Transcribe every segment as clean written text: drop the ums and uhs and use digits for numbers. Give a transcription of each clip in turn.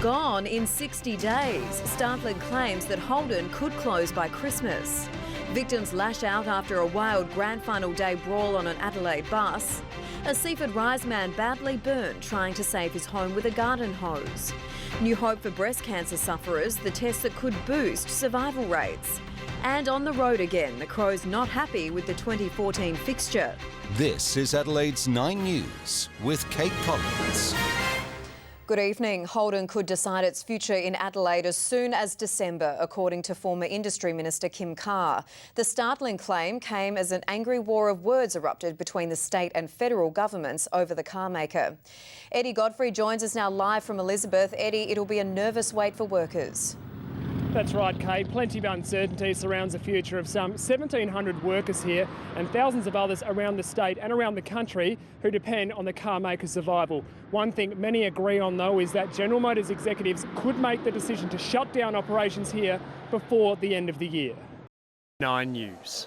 Gone in 60 days. Startling claims that Holden could close by Christmas. Victims lash out after a wild grand final day brawl on an Adelaide bus. A Seaford Rise man badly burnt trying to save his home with a garden hose. New hope for breast cancer sufferers, the test that could boost survival rates. And on the road again, the Crows not happy with the 2014 fixture. This is Adelaide's Nine News with Kate Collins. Good evening. Holden could decide its future in Adelaide as soon as December, according to former Industry Minister Kim Carr. The startling claim came as an angry war of words erupted between the state and federal governments over the car maker. Eddie Godfrey joins us now live from Elizabeth. Eddie, it'll be a nervous wait for workers. That's right, Kate. Plenty of uncertainty surrounds the future of some 1,700 workers here and thousands of others around the state and around the country who depend on the car maker's survival. One thing many agree on, though, is that General Motors executives could make the decision to shut down operations here before the end of the year. 9 News.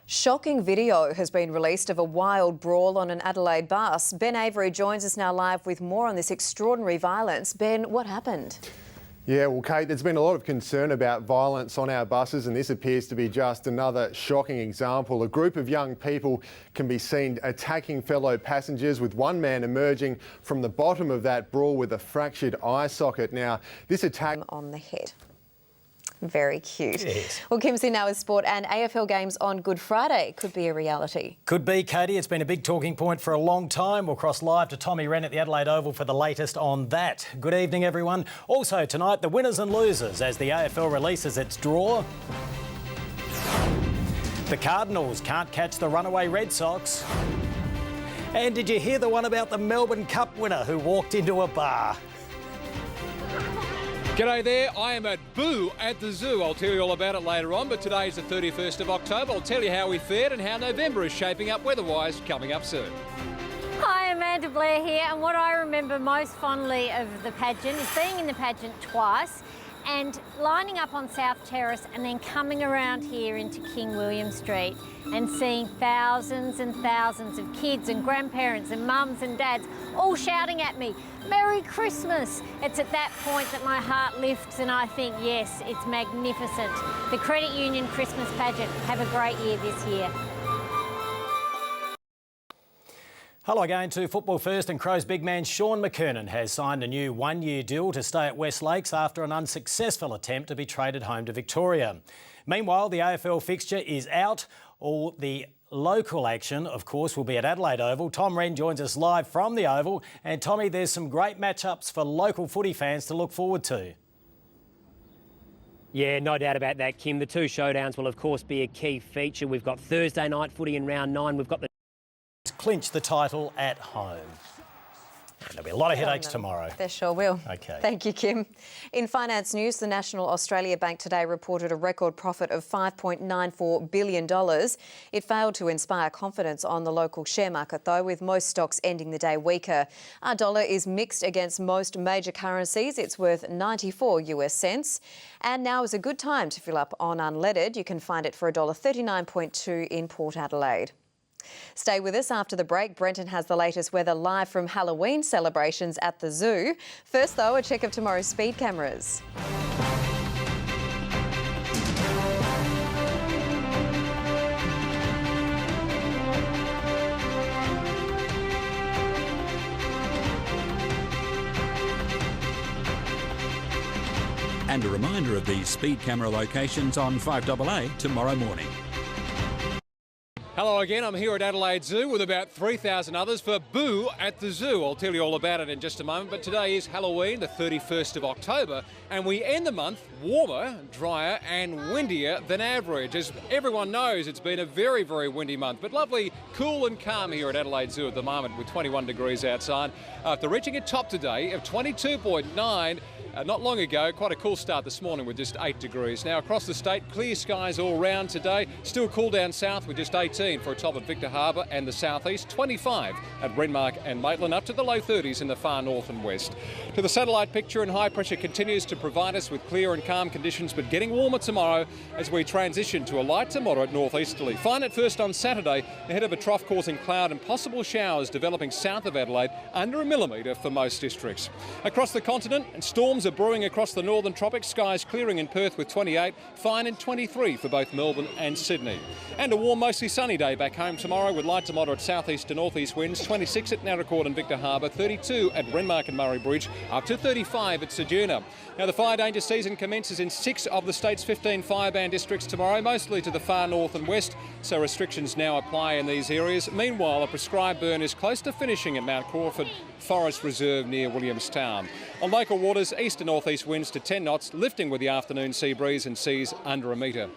Shocking video has been released of a wild brawl on an Adelaide bus. Ben Avery joins us now live with more on this extraordinary violence. Ben, what happened? Yeah, well, Kate, there's been a lot of concern about violence on our buses, and this appears to be just another shocking example. A group of young people can be seen attacking fellow passengers, with one man emerging from the bottom of that brawl with a fractured eye socket. Now, this attack on the head. Very cute. Yes. Well, Kim's in now with sport, and AFL games on Good Friday could be a reality. Could be, Katie. It's been a big talking point for a long time. We'll cross live to Tommy Wren at the Adelaide Oval for the latest on that. Good evening, everyone. Also tonight, the winners and losers as the AFL releases its draw. The Cardinals can't catch the runaway Red Sox. And did you hear the one about the Melbourne Cup winner who walked into a bar? G'day there, I am at Boo at the Zoo. I'll tell you all about it later on, but today is the 31st of October. I'll tell you how we fared and how November is shaping up weather-wise coming up soon. Hi, Amanda Blair here, and what I remember most fondly of the pageant is being in the pageant twice and lining up on South Terrace and then coming around here into King William Street and seeing thousands and thousands of kids and grandparents and mums and dads all shouting at me, "Merry Christmas!" It's at that point that my heart lifts and I think, yes, it's magnificent. The Credit Union Christmas Pageant. Have a great year this year. Hello again to Football First, and Crows big man Sean McKernan has signed a new one-year deal to stay at West Lakes after an unsuccessful attempt to be traded home to Victoria. Meanwhile, the AFL fixture is out. All the local action, of course, will be at Adelaide Oval. Tom Wren joins us live from the Oval. And Tommy, there's some great matchups for local footy fans to look forward to. Yeah, no doubt about that, Kim. The two showdowns will, of course, be a key feature. We've got Thursday night footy in round 9. We've got the clinch the title at home. And there'll be a lot of headaches tomorrow. There sure will. OK. Thank you, Kim. In finance news, the National Australia Bank today reported a record profit of $5.94 billion. It failed to inspire confidence on the local share market, though, with most stocks ending the day weaker. Our dollar is mixed against most major currencies. It's worth 94 US cents. And now is a good time to fill up on unleaded. You can find it for $1.39.2 in Port Adelaide. Stay with us after the break. Brenton has the latest weather live from Halloween celebrations at the zoo. First, though, a check of tomorrow's speed cameras. And a reminder of the speed camera locations on 5AA tomorrow morning. Hello again, I'm here at Adelaide Zoo with about 3,000 others for Boo at the Zoo. I'll tell you all about it in just a moment, but today is Halloween, the 31st of October, and we end the month warmer, drier and windier than average. As everyone knows, it's been a very, very windy month, but lovely, cool and calm here at Adelaide Zoo at the moment with 21 degrees outside. After reaching a top today of 22.9, not long ago, quite a cool start this morning with just 8 degrees. Now across the state, clear skies all round today. Still cool down south with just 18 for a top at Victor Harbour and the southeast, 25 at Renmark and Maitland, up to the low 30s in the far north and west. To the satellite picture, and high pressure continues to provide us with clear and calm conditions, but getting warmer tomorrow as we transition to a light to moderate northeasterly. Fine at first on Saturday, ahead of a trough causing cloud and possible showers developing south of Adelaide, under a millimetre for most districts. Across the continent, and storms Storms are brewing across the northern tropics. Skies clearing in Perth with 28, fine and 23 for both Melbourne and Sydney. And a warm, mostly sunny day back home tomorrow with light to moderate southeast to northeast winds. 26 at Narracourt and Victor Harbour, 32 at Renmark and Murray Bridge, up to 35 at Ceduna. Now the fire danger season commences in 6 of the state's 15 fire ban districts tomorrow, mostly to the far north and west, so restrictions now apply in these areas. Meanwhile, a prescribed burn is close to finishing at Mount Crawford Forest Reserve near Williamstown. On local waters, east to northeast winds to 10 knots, lifting with the afternoon sea breeze and seas under a metre.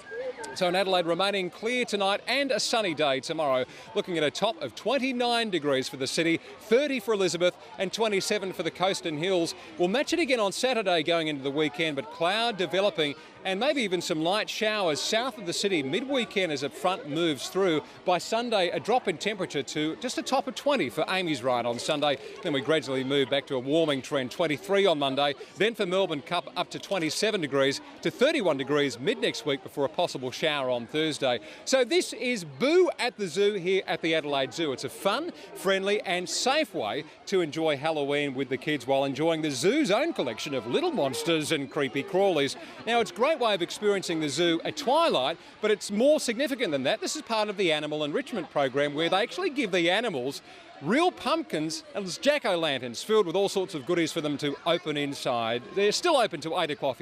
So in Adelaide, remaining clear tonight and a sunny day tomorrow, looking at a top of 29 degrees for the city, 30 for Elizabeth and 27 for the coast and hills. We'll match it again on Saturday going into the weekend, but cloud developing and maybe even some light showers south of the city mid-weekend as a front moves through. By Sunday, a drop in temperature to just a top of 20 for Amy's Ride on Sunday. Then we gradually move back to a warming trend, 23 on Monday. Then for Melbourne Cup up to 27 degrees to 31 degrees mid next week before a possible shower on Thursday. So this is Boo at the Zoo here at the Adelaide Zoo. It's a fun, friendly and safe way to enjoy Halloween with the kids while enjoying the zoo's own collection of little monsters and creepy crawlies. Now it's a great way of experiencing the zoo at twilight, but it's more significant than that. This is part of the animal enrichment program where they actually give the animals real pumpkins and jack-o'-lanterns filled with all sorts of goodies for them to open inside. They're still open till 8 o'clock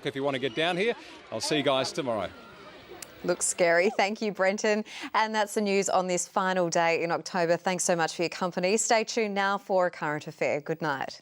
if you want to get down here. I'll see you guys tomorrow. Looks scary. Thank you, Brenton. And that's the news on this final day in October. Thanks so much for your company. Stay tuned now for a current affair. Good night.